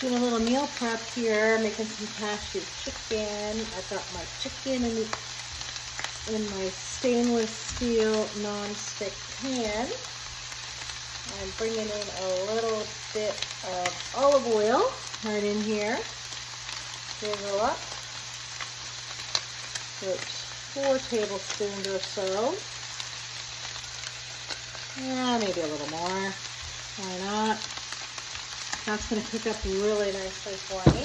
Doing a little meal prep here, making some cashew chicken. I've got my chicken in my stainless steel non-stick pan. I'm bringing in a little bit of olive oil right in here. Drizzle up. About 4 tablespoons or so. Yeah, maybe a little more. Why not? That's going to cook up really nicely for me.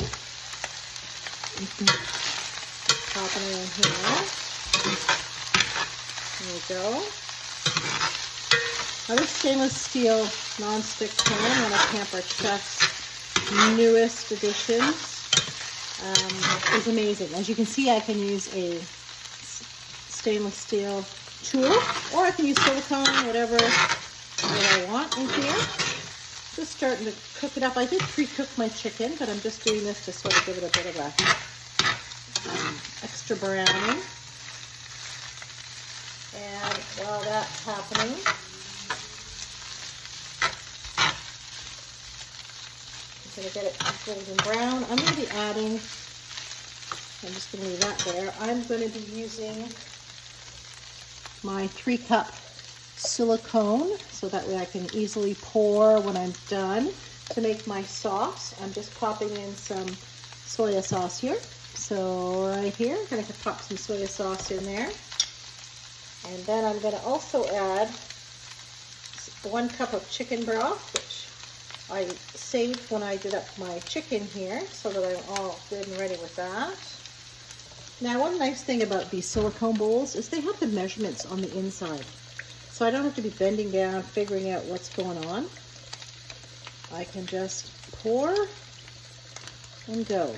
Popping it in here. There we go. Now this stainless steel non-stick pan, one of Pampered Chef's newest additions, is amazing. As you can see, I can use a stainless steel tool, or I can use silicone, whatever I want in here. Just starting to cook it up. I did pre-cook my chicken, but I'm just doing this to sort of give it a bit of a extra browning. And while that's happening, I'm going to get it golden brown. I'm going to be adding, I'm just going to leave that there. I'm going to be using my 3-cup silicone, so that way I can easily pour when I'm done to make my sauce. I'm just popping in some soy sauce here. So right here, I'm going to pop some soy sauce in there. And then I'm going to also add 1 cup of chicken broth, which I saved when I did up my chicken here, so that I'm all good and ready with that. Now, one nice thing about these silicone bowls is they have the measurements on the inside. So I don't have to be bending down, figuring out what's going on. I can just pour and go.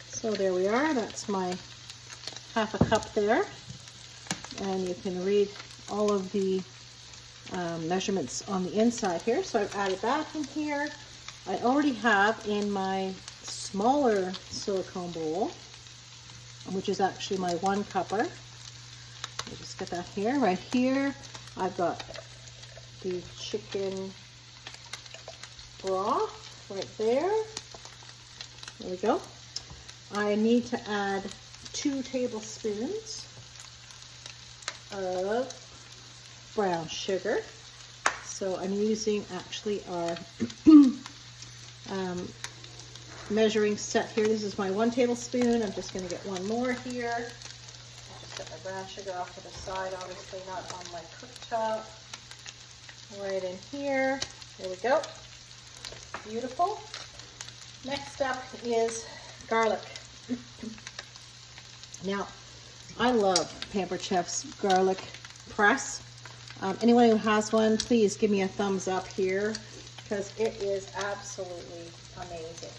So there we are. That's my 1/2 cup there. And you can read all of the measurements on the inside here. So I've added that in here. I already have in my smaller silicone bowl, which is actually my 1-cupper. Let me just get that here. Right here, I've got the chicken broth right there. There we go. I need to add 2 tablespoons of brown sugar. So I'm using actually our measuring set here. This is my 1 tablespoon. I'm just going to get 1 more here. Set my brown sugar off to the side, obviously not on my cooktop. Right in here. There we go. Beautiful. Next up is garlic. Now, I love Pampered Chef's garlic press. Anyone who has one, please give me a thumbs up here, because it is absolutely amazing.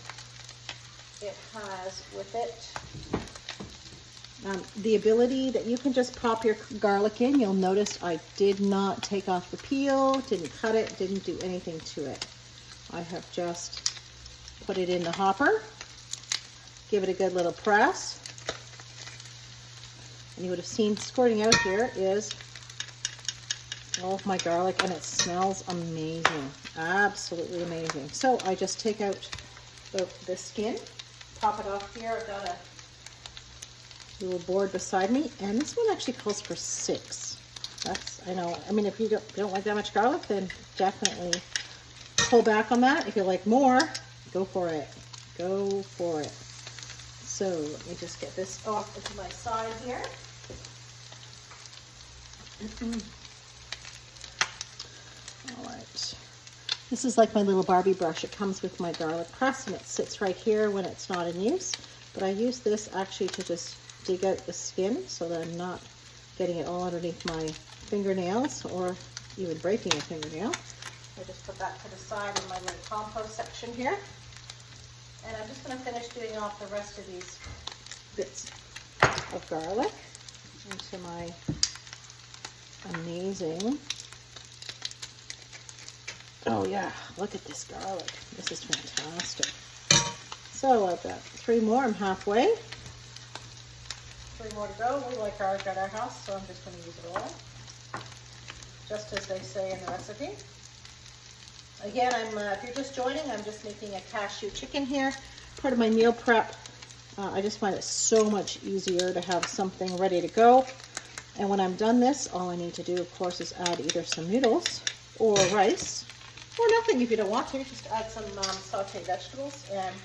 It has with it the ability that you can just pop your garlic in. You'll notice I did not take off the peel, didn't cut it, didn't do anything to it. I have just put it in the hopper, give it a good little press, and you would have seen squirting out here is all of my garlic, and it smells amazing, absolutely amazing. So I just take out the skin, pop it off here. I've got a little board beside me, and this one actually calls for 6. That's, I know, I mean, if you don't like that much garlic, then definitely pull back on that. If you like more, go for it. Go for it. So let me just get this off into my side here. All right. This is like my little Barbie brush. It comes with my garlic press, and it sits right here when it's not in use. But I use this actually to just dig out the skin so that I'm not getting it all underneath my fingernails or even breaking a fingernail. I just put that to the side in my little compost section here. And I'm just going to finish doing off the rest of these bits of garlic into my amazing, oh yeah, look at this garlic. This is fantastic. So I've got 3 more. I'm halfway. 3 more to go. We like garlic at our house, so I'm just going to use it all, just as they say in the recipe. Again, if you're just joining, I'm just making a cashew chicken here, part of my meal prep. I just find it so much easier to have something ready to go. And when I'm done this, all I need to do, of course, is add either some noodles or rice, or nothing if you don't want to. Just add some sauteed vegetables and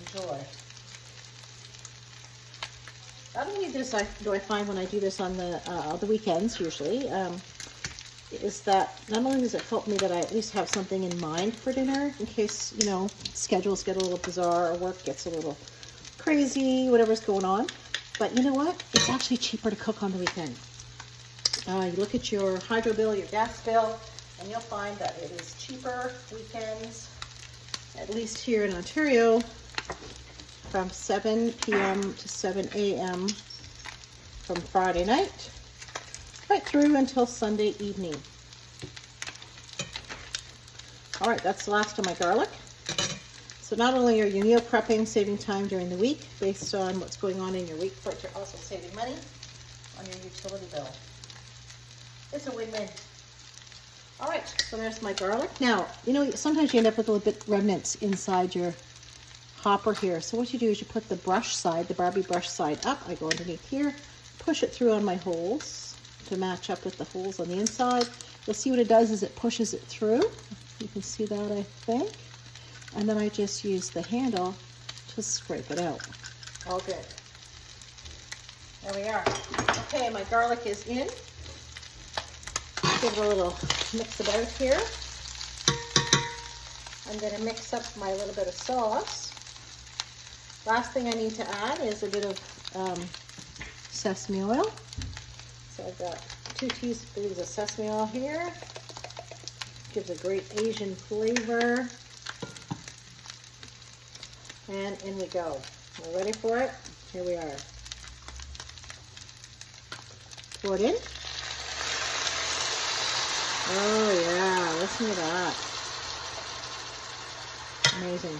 enjoy. Not only do I find when I do this on the weekends, usually, is that not only does it help me that I at least have something in mind for dinner in case, you know, schedules get a little bizarre or work gets a little crazy, whatever's going on. But you know what? It's actually cheaper to cook on the weekend. You look at your hydro bill, your gas bill, and you'll find that it is cheaper weekends, at least here in Ontario, from 7 p.m. to 7 a.m. from Friday night, right through until Sunday evening. All right, that's the last of my garlic. So not only are you meal prepping, saving time during the week based on what's going on in your week, but you're also saving money on your utility bill. It's a win-win. All right, so there's my garlic. Now, you know, sometimes you end up with a little bit remnants inside your hopper here. So what you do is you put the brush side, the Barbie brush side up. I go underneath here, push it through on my holes to match up with the holes on the inside. You'll see what it does is it pushes it through. You can see that, I think. And then I just use the handle to scrape it out. All good. There we are. Okay, my garlic is in. Give it a little mix about here. I'm going to mix up my little bit of sauce. Last thing I need to add is a bit of sesame oil. So I've got 2 teaspoons of sesame oil here. Gives a great Asian flavor. And in we go. We're ready for it. Here we are. Pour it in. Oh yeah, listen to that. Amazing.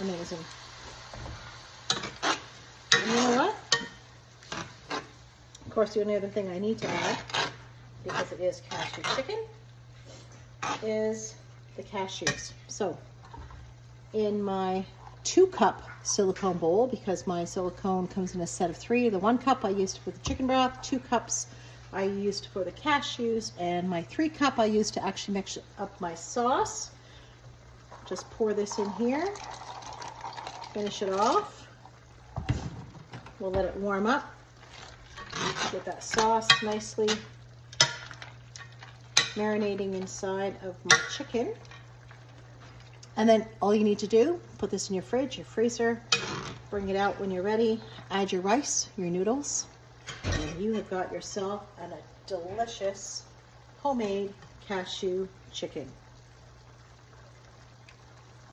Amazing. And you know what? Of course, the only other thing I need to add, because it is cashew chicken, is the cashews. So, in my 2-cup silicone bowl, because my silicone comes in a set of 3. The 1 cup I used for the chicken broth, 2 cups I used for the cashews, and my 3 cup I used to actually mix up my sauce. Just pour this in here, finish it off. We'll let it warm up. Get that sauce nicely marinating inside of my chicken. And then all you need to do, put this in your fridge, your freezer, bring it out when you're ready, add your rice, your noodles, and you have got yourself a delicious homemade cashew chicken.